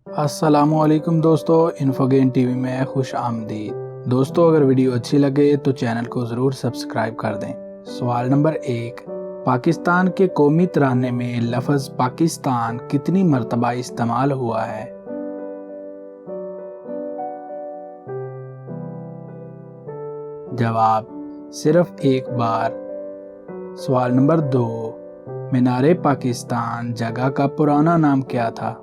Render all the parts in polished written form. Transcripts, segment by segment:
السلام علیکم دوستو، انفوگین ٹی وی میں خوش آمدید۔ دوستو اگر ویڈیو اچھی لگے تو چینل کو ضرور سبسکرائب کر دیں۔ سوال نمبر 1، پاکستان کے قومی ترانے میں لفظ پاکستان کتنی مرتبہ استعمال ہوا ہے؟ جواب صرف ایک بار۔ سوال نمبر 2، مینار پاکستان جگہ کا پرانا نام کیا تھا؟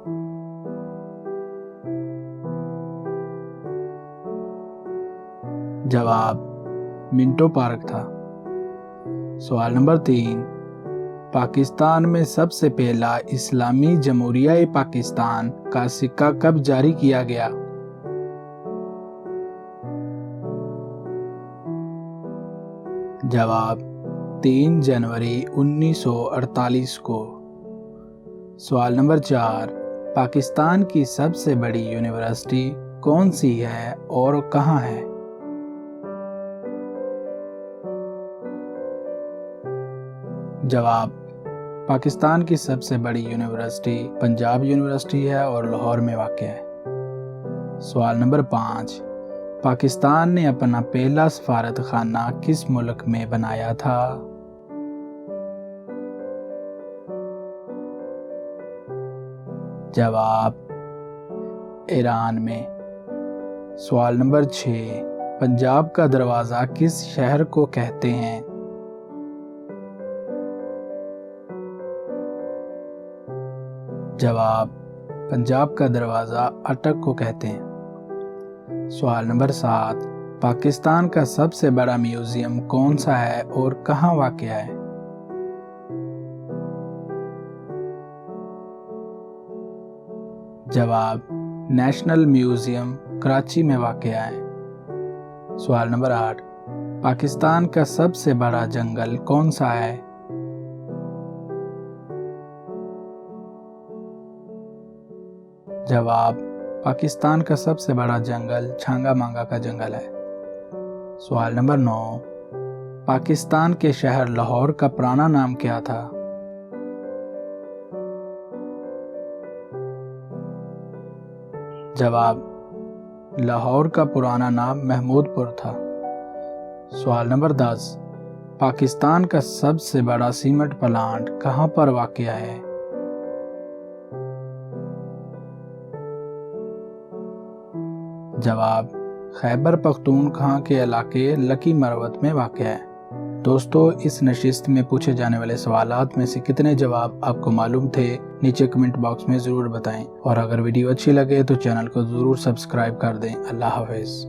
جواب منٹو پارک تھا۔ سوال نمبر 3، پاکستان میں سب سے پہلا اسلامی جمہوریہ پاکستان کا سکہ کب جاری کیا گیا؟ جواب 3 جنوری 1948 کو۔ سوال نمبر 4، پاکستان کی سب سے بڑی یونیورسٹی کون سی ہے اور کہاں ہے؟ جواب پاکستان کی سب سے بڑی یونیورسٹی پنجاب یونیورسٹی ہے اور لاہور میں واقع ہے۔ سوال نمبر 5، پاکستان نے اپنا پہلا سفارت خانہ کس ملک میں بنایا تھا؟ جواب ایران میں۔ سوال نمبر 6، پنجاب کا دروازہ کس شہر کو کہتے ہیں؟ جواب پنجاب کا دروازہ اٹک کو کہتے ہیں۔ سوال نمبر 7، پاکستان کا سب سے بڑا میوزیم کون سا ہے اور کہاں واقع ہے؟ جواب نیشنل میوزیم کراچی میں واقع ہے۔ سوال نمبر 8، پاکستان کا سب سے بڑا جنگل کون سا ہے؟ جواب پاکستان کا سب سے بڑا جنگل چھانگا مانگا کا جنگل ہے۔ سوال نمبر 9، پاکستان کے شہر لاہور کا پرانا نام کیا تھا؟ جواب لاہور کا پرانا نام محمود پور تھا۔ سوال نمبر 10، پاکستان کا سب سے بڑا سیمنٹ پلانٹ کہاں پر واقع ہے؟ جواب خیبر پختونخوا کے علاقے لکی مروت میں واقع ہے۔ دوستو اس نشست میں پوچھے جانے والے سوالات میں سے کتنے جواب آپ کو معلوم تھے نیچے کمنٹ باکس میں ضرور بتائیں، اور اگر ویڈیو اچھی لگے تو چینل کو ضرور سبسکرائب کر دیں۔ اللہ حافظ۔